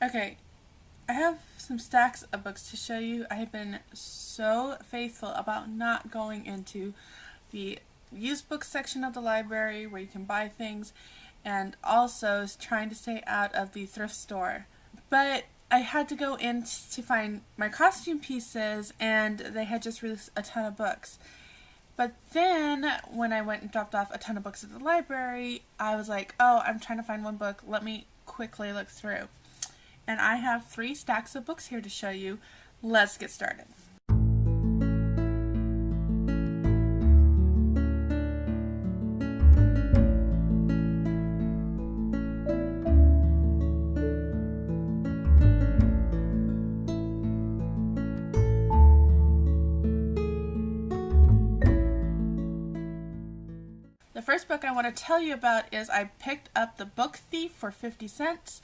Okay, I have some stacks of books to show you. I have been so faithful about not going into the used book section of the library where you can buy things, and also trying to stay out of the thrift store. But I had to go in to find my costume pieces, and they had just released a ton of books. But then, when I went and dropped off a ton of books at the library, I was like, oh, I'm trying to find one book. Let me quickly look through. And I have 3 stacks of books here to show you. Let's get started. The first book I want to tell you about is I picked up The Book Thief for 50 cents.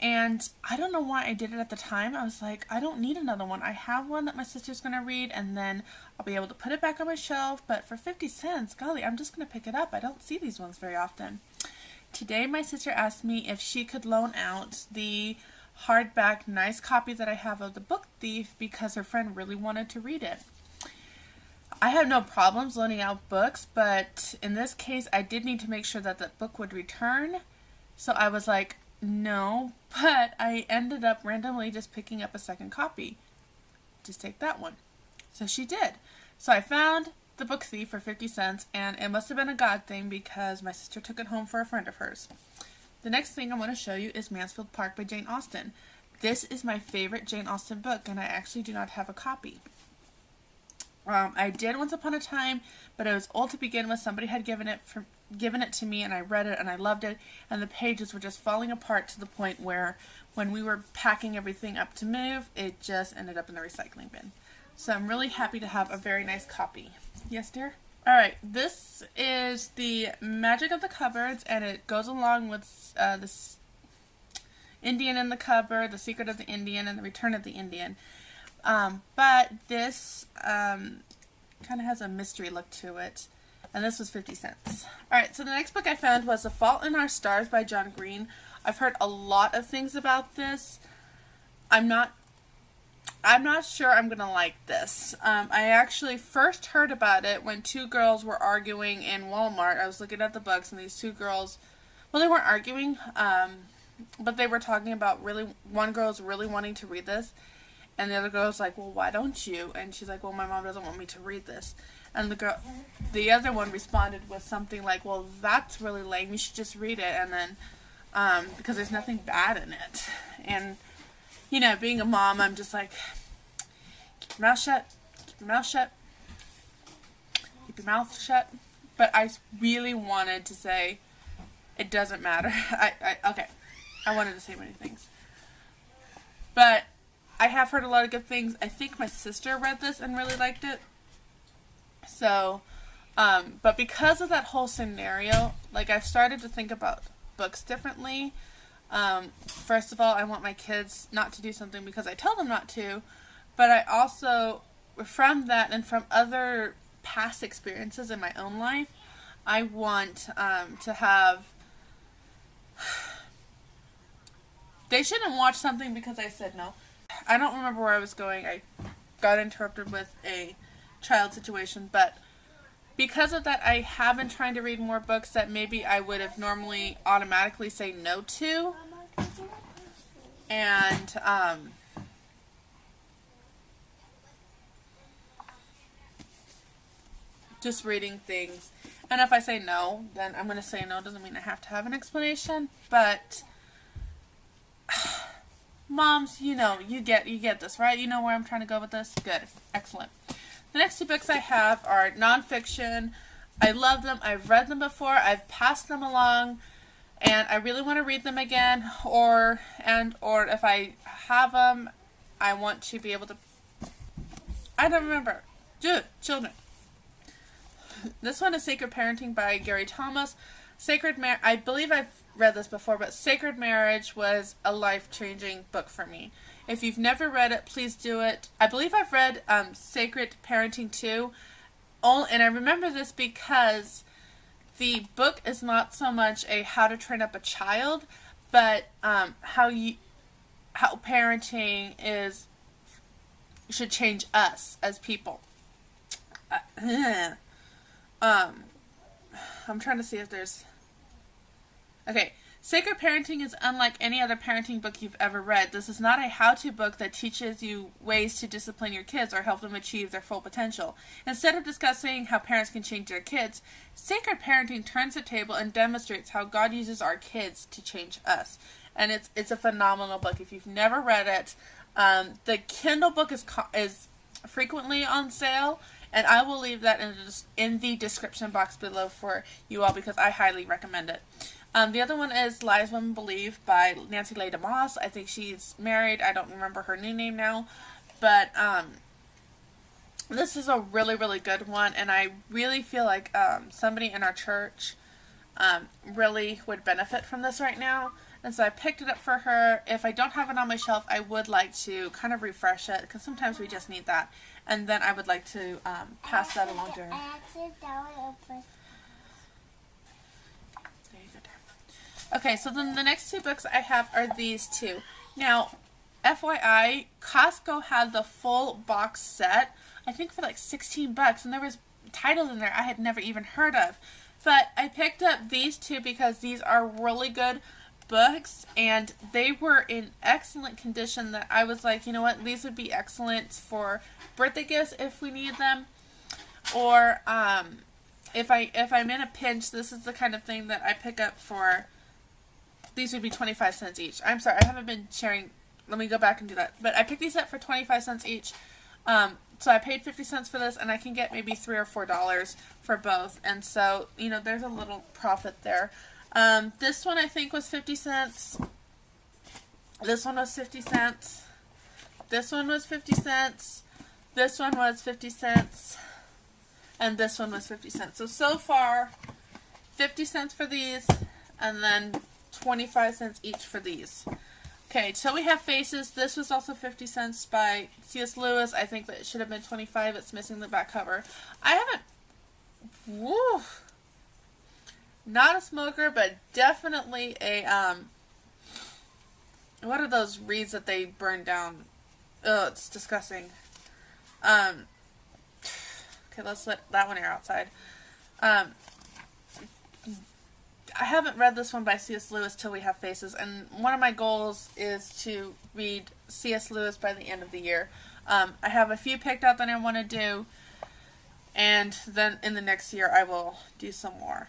And I don't know why I did it at the time. I was like, I don't need another one. I have one that my sister's going to read, and then I'll be able to put it back on my shelf. But for 50 cents, golly, I'm just going to pick it up. I don't see these ones very often. Today, my sister asked me if she could loan out the hardback nice copy that I have of The Book Thief because her friend really wanted to read it. I have no problems loaning out books, but in this case, I did need to make sure that the book would return. So I was like, no, but I ended up randomly just picking up a second copy. Just take that one. So she did. So I found The Book Thief for 50 cents, and it must have been a God thing because my sister took it home for a friend of hers. The next thing I want to show you is Mansfield Park by Jane Austen. This is my favorite Jane Austen book, and I actually do not have a copy. I did once upon a time, but it was old to begin with. Somebody had given it to me, and I read it and I loved it, and the pages were just falling apart to the point where when we were packing everything up to move, it just ended up in the recycling bin. So I'm really happy to have a very nice copy. Yes, dear? Alright, this is The Magic of the Cupboards, and it goes along with this Indian in the Cupboard, The Secret of the Indian, and The Return of the Indian. But this kind of has a mystery look to it. And this was 50 cents. Alright, so the next book I found was The Fault in Our Stars by John Green. I've heard a lot of things about this. I'm not sure I'm going to like this. I actually first heard about it when 2 girls were arguing in Walmart. I was looking at the books, and these 2 girls, well, they weren't arguing, but they were talking about one girl's really wanting to read this. And the other girl's like, well, why don't you? And she's like, well, my mom doesn't want me to read this. And the other one responded with something like, well, that's really lame. You should just read it. And then, because there's nothing bad in it. And, you know, being a mom, I'm just like, keep your mouth shut. Keep your mouth shut. Keep your mouth shut. But I really wanted to say, it doesn't matter. Okay. I wanted to say many things. But I have heard a lot of good things. I think my sister read this and really liked it. So, but because of that whole scenario, like, I've started to think about books differently. First of all, I want my kids not to do something because I tell them not to, but I also, from that and from other past experiences in my own life, I want to have, they shouldn't watch something because I said no. I don't remember where I was going. I got interrupted with a child situation, but because of that, I have been trying to read more books that maybe I would have normally automatically say no to. And, just reading things. And if I say no, then I'm going to say no. Doesn't mean I have to have an explanation, but moms, you know, you get this, right? You know where I'm trying to go with this? Good. Excellent. The next 2 books I have are nonfiction. I love them. I've read them before. I've passed them along, and I really want to read them again, or if I have them, I want to be able to, I don't remember. Children. This one is Sacred Parenting by Gary Thomas. I believe I've read this before, but Sacred Marriage was a life-changing book for me. If you've never read it, please do it. I believe I've read Sacred Parenting too, and I remember this because the book is not so much a how to train up a child, but how you how parenting should change us as people. I'm trying to see if there's... Okay. Sacred Parenting is unlike any other parenting book you've ever read. This is not a how-to book that teaches you ways to discipline your kids or help them achieve their full potential. Instead of discussing how parents can change their kids, Sacred Parenting turns the table and demonstrates how God uses our kids to change us. And it's a phenomenal book. If you've never read it, the Kindle book is frequently on sale, and I will leave that in the description box below for you all because I highly recommend it. The other one is Lies Women Believe by Nancy Leigh DeMoss. I think she's married. I don't remember her new name now. But this is a really, really good one. And I really feel like somebody in our church really would benefit from this right now. And so I picked it up for her. If I don't have it on my shelf, I would like to kind of refresh it. Because sometimes we just need that. And then I would like to pass that along to her. I actually downloaded first. Okay, so then the next two books I have are these two. Now, FYI, Costco had the full box set, I think for like 16 bucks, and there was titles in there I had never even heard of. But I picked up these two because these are really good books, and they were in excellent condition that I was like, you know what, these would be excellent for birthday gifts if we need them, or if I'm in a pinch, this is the kind of thing that I pick up for. These would be 25 cents each. I'm sorry, I haven't been sharing. Let me go back and do that. But I picked these up for 25 cents each. So I paid 50 cents for this, and I can get maybe $3 or $4 for both. And so, you know, there's a little profit there. This one I think was 50 cents. This one was 50 cents. This one was 50 cents. This one was 50 cents. And this one was 50 cents. So far, 50 cents for these, and then 25 cents each for these. Okay, so we have Faces. This was also 50 cents by C.S. Lewis. I think that it should have been 25. It's missing the back cover. I haven't... Woo! Not a smoker, but definitely a... What are those reeds that they burn down? Oh, it's disgusting. Okay, let's let that one air outside. I haven't read this one by C.S. Lewis till we have Faces, and one of my goals is to read C.S. Lewis by the end of the year. I have a few picked out that I want to do, and then in the next year I will do some more.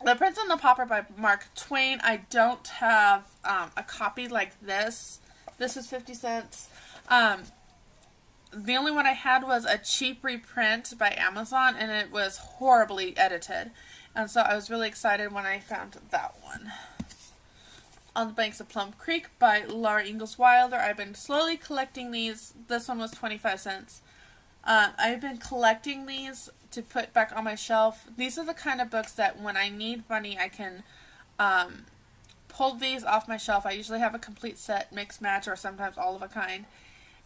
The Prince and the Pauper by Mark Twain. I don't have a copy like this. This is 50 cents. The only one I had was a cheap reprint by Amazon, and it was horribly edited. And so I was really excited when I found that one. On the Banks of Plum Creek by Laura Ingalls Wilder. I've been slowly collecting these. This one was 25 cents. I've been collecting these to put back on my shelf. These are the kind of books that when I need money, I can pull these off my shelf. I usually have a complete set, mix, match, or sometimes all of a kind.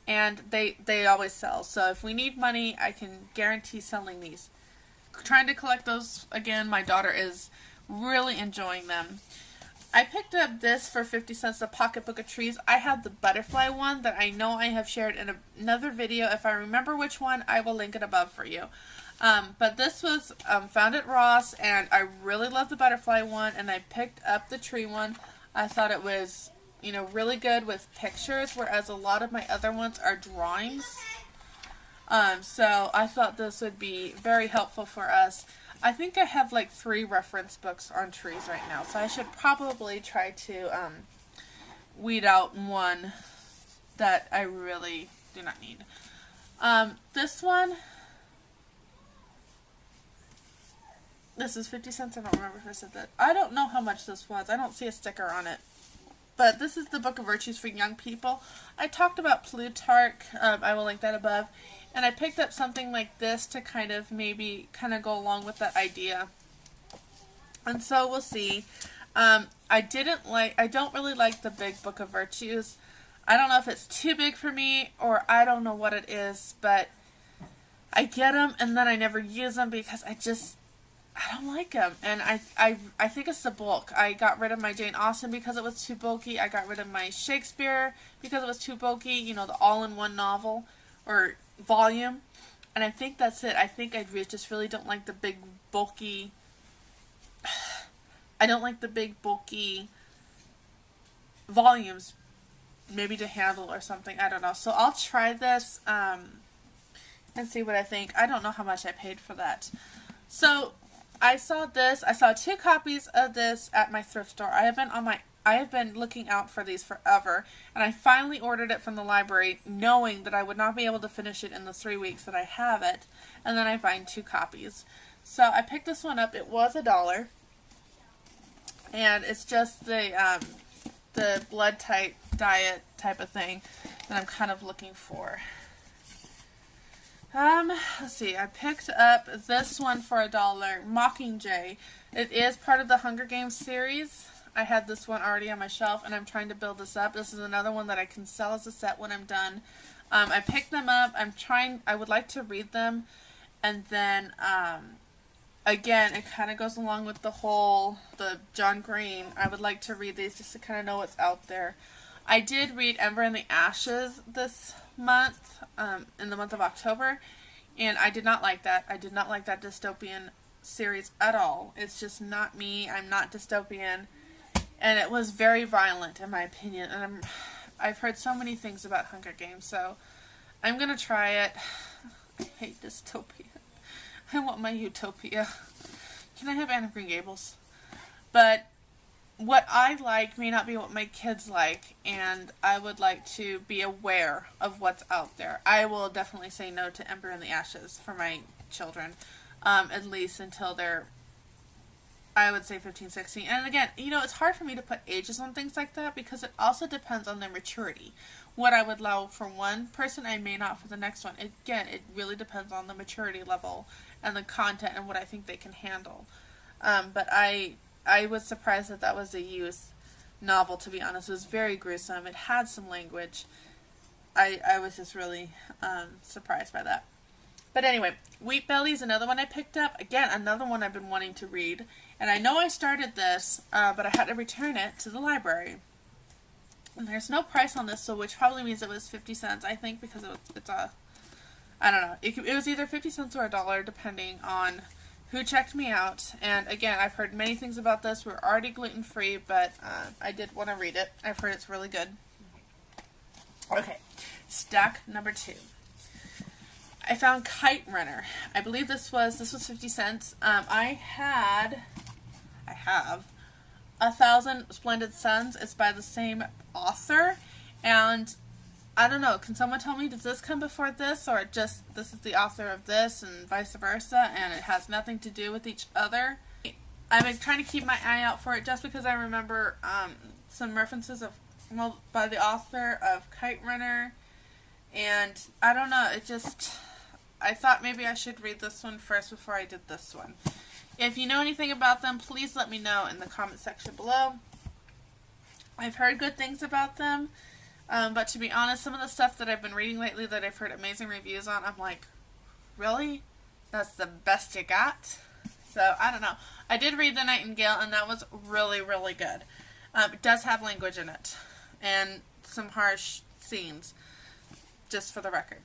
And they always sell. So if we need money, I can guarantee selling these. Trying to collect those again. My daughter is really enjoying them. I picked up this for 50 cents, the Pocketbook of Trees. I have the butterfly one that I know I have shared in another video. If I remember which one, I will link it above for you. But this was found at Ross, and I really love the butterfly one, and I picked up the tree one. I thought it was, you know, really good with pictures, whereas a lot of my other ones are drawings. So I thought this would be very helpful for us. I think I have like 3 reference books on trees right now, so I should probably try to weed out one that I really do not need. This one, this is 50 cents. I don't remember if I said that. I don't know how much this was. I don't see a sticker on it. But this is the Book of Virtues for Young People. I talked about Plutarch. I will link that above. And I picked up something like this to kind of go along with that idea. And so we'll see. I don't really like the big Book of Virtues. I don't know if it's too big for me or I don't know what it is, but I get them and then I never use them because I don't like them, and I think it's the bulk. I got rid of my Jane Austen because it was too bulky. I got rid of my Shakespeare because it was too bulky, you know, the all-in-one novel or volume, and I think that's it. I think just really don't like the big, bulky, I don't like the big, bulky volumes, maybe to handle or something, I don't know. So I'll try this, and see what I think. I don't know how much I paid for that. So I saw 2 copies of this at my thrift store. I have been looking out for these forever, and I finally ordered it from the library knowing that I would not be able to finish it in the 3 weeks that I have it, and then I find 2 copies. So I picked this one up. It was $1, and it's just the blood type diet type of thing that I'm kind of looking for. Let's see, I picked up this one for $1, Mockingjay. It is part of the Hunger Games series. I had this one already on my shelf, and I'm trying to build this up. This is another one that I can sell as a set when I'm done. I picked them up. I would like to read them, and then, again, it kind of goes along with the John Green. I would like to read these just to kind of know what's out there. I did read Ember in the Ashes this month, in the month of October, and I did not like that. I did not like that dystopian series at all. It's just not me. I'm not dystopian, and it was very violent in my opinion, and I've heard so many things about Hunger Games, so I'm going to try it. I hate dystopia. I want my utopia. Can I have Anne of Green Gables? But what I like may not be what my kids like, and I would like to be aware of what's out there. I will definitely say no to Ember in the Ashes for my children, at least until they're, I would say 15, 16. And again, you know, it's hard for me to put ages on things like that because it also depends on their maturity. What I would allow for one person, I may not for the next one. Again, it really depends on the maturity level and the content and what I think they can handle. But I was surprised that was a youth novel, to be honest. It was very gruesome. It had some language. I was just really surprised by that. But anyway, Wheat Belly is another one I picked up. Again, another one I've been wanting to read. And I know I started this, but I had to return it to the library. And there's no price on this, so which probably means it was 50 cents, I think, because it's a, I don't know. It was either 50 cents or $1, depending on who checked me out. And again, I've heard many things about this. We're already gluten-free, but I did want to read it. I've heard it's really good. Okay, stack number 2. I found Kite Runner. I believe this was 50 cents. I have 1,000 Splendid Suns. It's by the same author, and I don't know, can someone tell me, does this come before this, or just this is the author of this and vice versa, and it has nothing to do with each other? I've been trying to keep my eye out for it just because I remember some references by the author of Kite Runner, and I don't know, I thought maybe I should read this one first before I did this one. If you know anything about them, please let me know in the comment section below. I've heard good things about them, but to be honest, some of the stuff that I've been reading lately that I've heard amazing reviews on, I'm like, really? That's the best you got? So, I don't know. I did read The Nightingale, and that was really, really good. It does have language in it, and some harsh scenes, just for the record.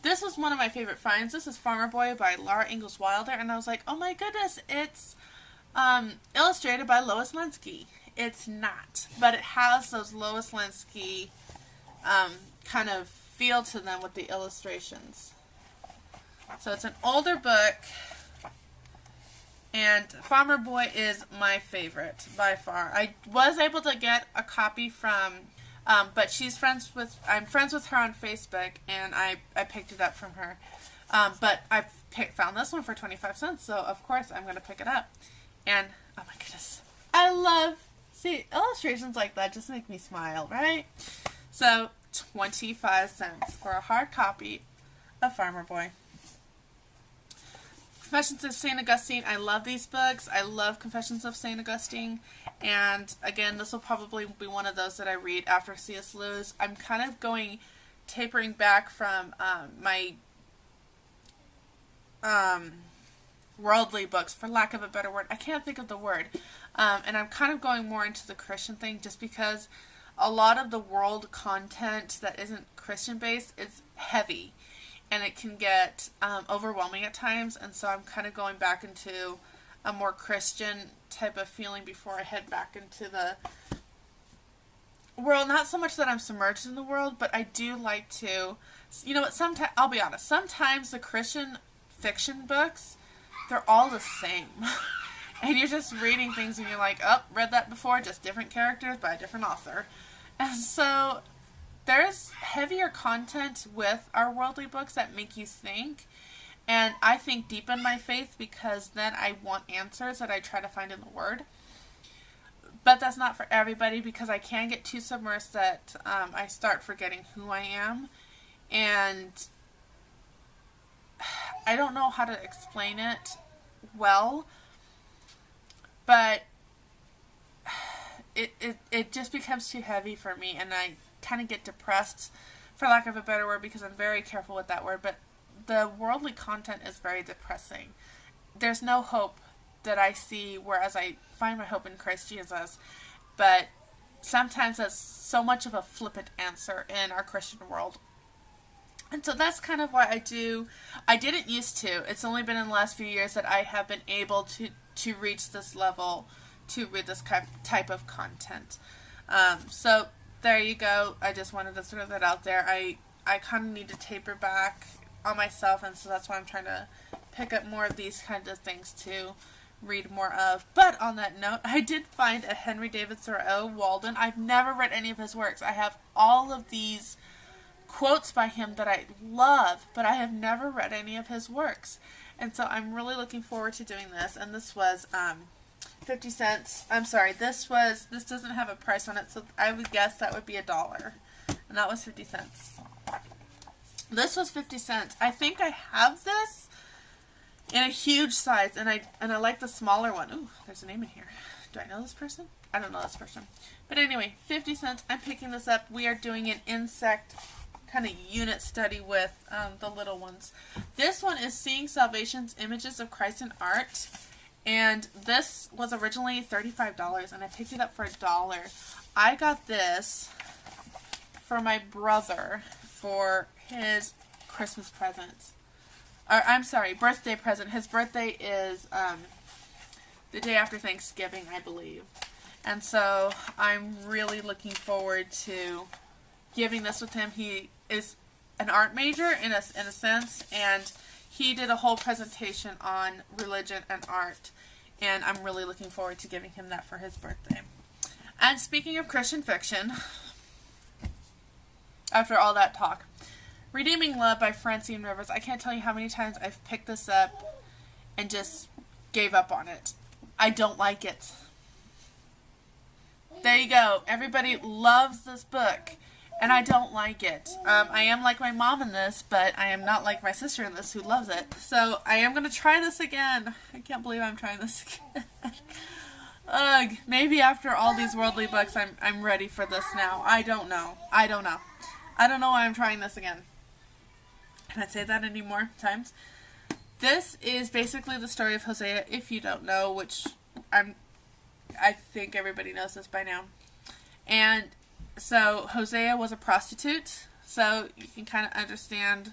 This was one of my favorite finds. This is Farmer Boy by Laura Ingalls Wilder, and I was like, oh my goodness, it's illustrated by Lois Lensky. It's not, but it has those Lois Lensky kind of feel to them with the illustrations. So it's an older book, and Farmer Boy is my favorite by far. I was able to get a copy from, but I'm friends with her on Facebook, and I picked it up from her. But I found this one for 25 cents, so of course I'm going to pick it up. And, oh my goodness, see, illustrations like that just make me smile, right? So, 25 cents for a hard copy of Farmer Boy. Confessions of St. Augustine. I love these books. I love Confessions of St. Augustine. And again, this will probably be one of those that I read after C.S. Lewis. I'm kind of tapering back from my worldly books, for lack of a better word. I can't think of the word. And I'm kind of going more into the Christian thing just because a lot of the world content that isn't Christian based is heavy and it can get overwhelming at times. And so I'm kind of going back into a more Christian type of feeling before I head back into the world. Not so much that I'm submerged in the world, but I do like to, you know what, sometimes, I'll be honest, sometimes the Christian fiction books, they're all the same. And you're just reading things and you're like, oh, read that before, just different characters by a different author. And so there's heavier content with our worldly books that make you think. And I think deepen my faith because then I want answers that I try to find in the Word. But that's not for everybody because I can get too submersed that I start forgetting who I am. And I don't know how to explain it well. But it just becomes too heavy for me. And I kind of get depressed, for lack of a better word, because I'm very careful with that word. But the worldly content is very depressing. There's no hope that I see, whereas I find my hope in Christ Jesus. But sometimes that's so much of a flippant answer in our Christian world. And so that's kind of why I didn't used to. It's only been in the last few years that I have been able to reach this level, to read this type of content. So there you go. I just wanted to throw that out there. I kind of need to taper back on myself, and so that's why I'm trying to pick up more of these kinds of things to read more of. But on that note, I did find a Henry David Thoreau Walden. I've never read any of his works. I have all of these quotes by him that I love, but I have never read any of his works. And so I'm really looking forward to doing this. And this was 50 cents. I'm sorry, this doesn't have a price on it, so I would guess that would be $1. And that was 50 cents. This was 50 cents. I think I have this in a huge size, and I like the smaller one. Ooh, there's a name in here. Do I know this person? I don't know this person. But anyway, 50 cents. I'm picking this up. We are doing an insect kind of unit study with the little ones. This one is Seeing Salvation's Images of Christ in Art. And this was originally $35, and I picked it up for $1. I got this for my brother for his Christmas present. Or, I'm sorry, birthday present. His birthday is the day after Thanksgiving, I believe. And so I'm really looking forward to giving this with him. He is an art major in a sense, and he did a whole presentation on religion and art. And I'm really looking forward to giving him that for his birthday. And speaking of Christian fiction, after all that talk, Redeeming Love by Francine Rivers. I can't tell you how many times I've picked this up and just gave up on it. I don't like it. There you go. Everybody loves this book, and I don't like it. I am like my mom in this, but I am not like my sister in this who loves it. So I am going to try this again. I can't believe I'm trying this again. Ugh, maybe after all these worldly books, I'm ready for this now. I don't know. I don't know why I'm trying this again. Can I say that any more times? This is basically the story of Hosea, if you don't know, which I think everybody knows this by now. And so Hosea was a prostitute, so you can kind of understand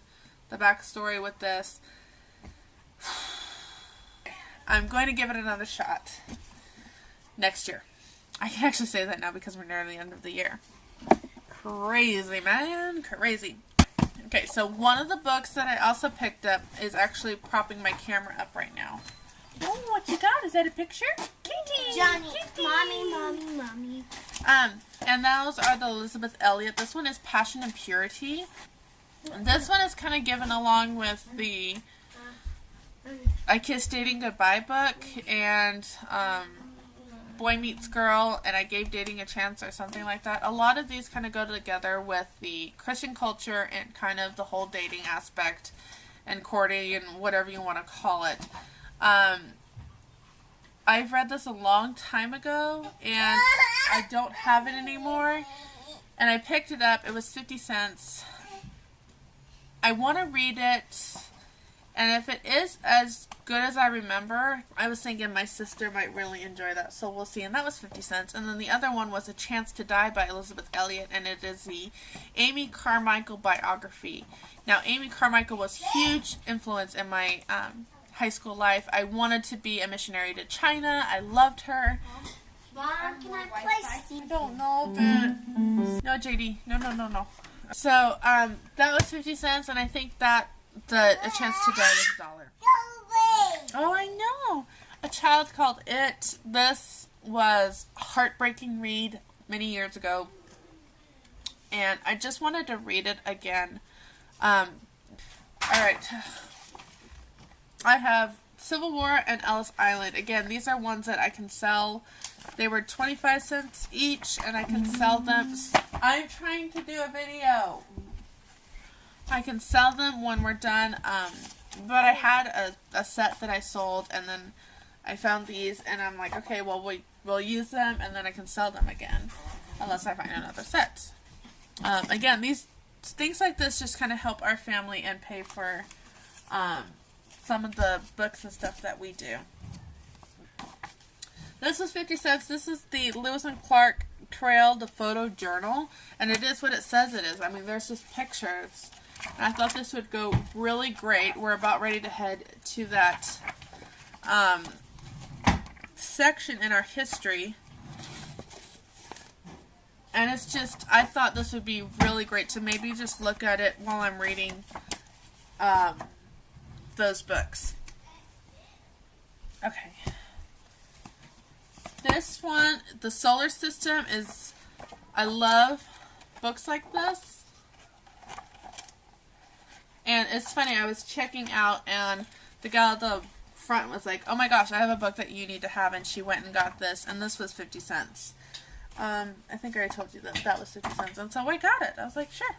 the backstory with this. I'm going to give it another shot next year. I can actually say that now because we're near the end of the year. Crazy, man. Crazy. Okay, so one of the books that I also picked up is actually propping my camera up right now. Oh, what you got? Is that a picture? Kitty! Johnny, Kitty! mommy. And those are the Elizabeth Elliot. This one is Passion and Purity. And this one is kind of given along with the I Kissed Dating Goodbye book and Boy Meets Girl and I Gave Dating a Chance or something like that. A lot of these kind of go together with the Christian culture and kind of the whole dating aspect and courting and whatever you want to call it. I've read this a long time ago and I don't have it anymore. And I picked it up. It was 50 cents. I want to read it. And if it is as good good as I remember, I was thinking my sister might really enjoy that, so we'll see. And that was 50 cents. And then the other one was A Chance to Die by Elizabeth Elliot, and it is the Amy Carmichael biography. Now, Amy Carmichael was a huge influence in my high school life. I wanted to be a missionary to China. I loved her. Mom, can I play? I don't know, but... No, JD. No. So, that was 50 cents, and I think that A Chance to Die was $1. Oh, I know. A Child Called It. This was a heartbreaking read many years ago, and I just wanted to read it again. Alright. I have Civil War and Ellis Island. Again, these are ones that I can sell. They were 25 cents each, and I can sell them. I'm trying to do a video. I can sell them when we're done, but I had a set that I sold, and then I found these, and I'm like, okay, well, we'll use them, and then I can sell them again, unless I find another set. Again, these things like this just kind of help our family and pay for some of the books and stuff that we do. This was 50 cents. This is the Lewis and Clark Trail, the photo journal, and it is what it says it is. I mean, there's just pictures. And I thought this would go really great. We're about ready to head to that section in our history. And it's just, I thought this would be really great to maybe just look at it while I'm reading those books. Okay. This one, the solar system, is, I love books like this. And it's funny, I was checking out, and the gal at the front was like, oh my gosh, I have a book that you need to have, and she went and got this, and this was 50 cents. I think I already told you that was 50 cents, and so I got it. I was like, sure,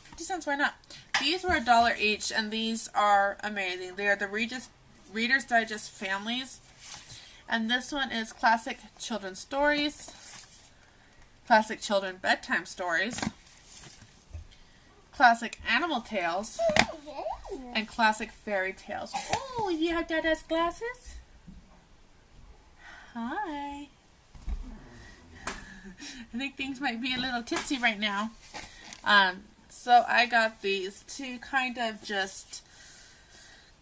50 cents, why not? These were $1 each, and these are amazing. They are the Reader's Digest families, and this one is Classic Children's Stories, Classic Children Bedtime Stories, Classic Animal Tales, and Classic Fairy Tales. Oh, you have Dada's glasses? Hi. I think things might be a little tipsy right now. So I got these to kind of just,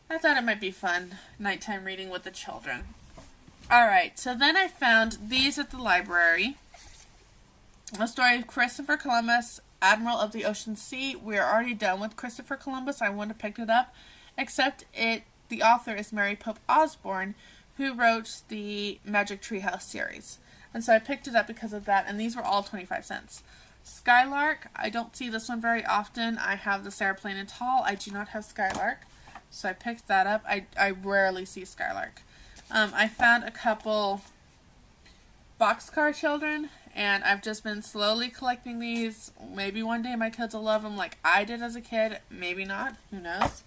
I thought it might be fun, nighttime reading with the children. Alright, so then I found these at the library. A story of Christopher Columbus, Admiral of the Ocean Sea. We're already done with Christopher Columbus. I wouldn't have picked it up, except the author is Mary Pope Osborne, who wrote the Magic Treehouse series. And so I picked it up because of that, and these were all 25 cents. Skylark, I don't see this one very often. I have the Sarah Plain and Tall. I do not have Skylark, so I picked that up. I rarely see Skylark. I found a couple Boxcar Children, and I've just been slowly collecting these. Maybe one day my kids will love them like I did as a kid. Maybe not. Who knows?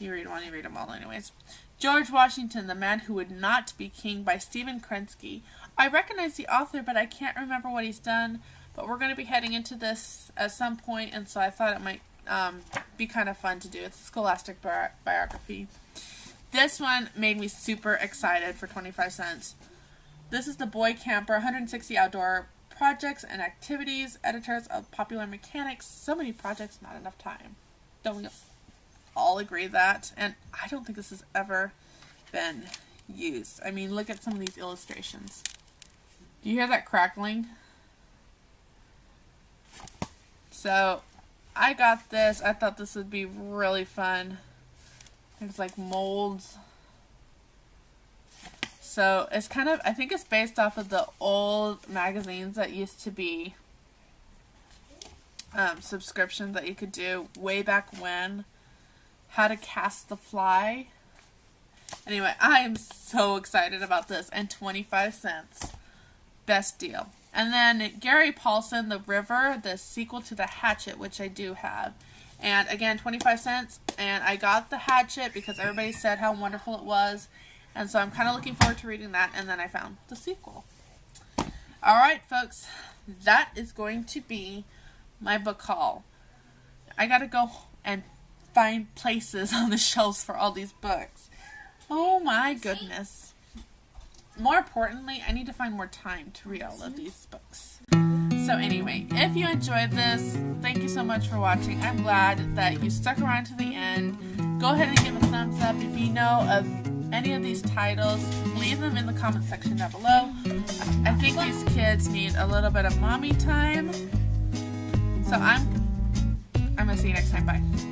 You read one, you read them all anyways. George Washington, The Man Who Would Not Be King by Stephen Krensky. I recognize the author, but I can't remember what he's done. But we're going to be heading into this at some point, and so I thought it might be kind of fun to do. It's a scholastic biography. This one made me super excited for 25 cents. This is The Boy Camper, 160 Outdoor Projects and Activities, editors of Popular Mechanics. So many projects, not enough time. Don't we all agree that? And I don't think this has ever been used. I mean, look at some of these illustrations. Do you hear that crackling? So, I got this. I thought this would be really fun. It's like molds. So, it's kind of, I think it's based off of the old magazines that used to be subscriptions that you could do way back when. How to Cast the Fly. Anyway, I am so excited about this. And 25 cents. Best deal. And then Gary Paulson, The River, the sequel to The Hatchet, which I do have. And again, 25 cents. And I got The Hatchet because everybody said how wonderful it was. And so I'm kind of looking forward to reading that. And then I found the sequel. Alright, folks. That is going to be my book haul. I gotta go and find places on the shelves for all these books. Oh my goodness. More importantly, I need to find more time to read all of these books. So anyway, if you enjoyed this, thank you so much for watching. I'm glad that you stuck around to the end. Go ahead and give a thumbs up. If you know of any of these titles, leave them in the comment section down below. I think these kids need a little bit of mommy time. So I'm gonna see you next time. Bye.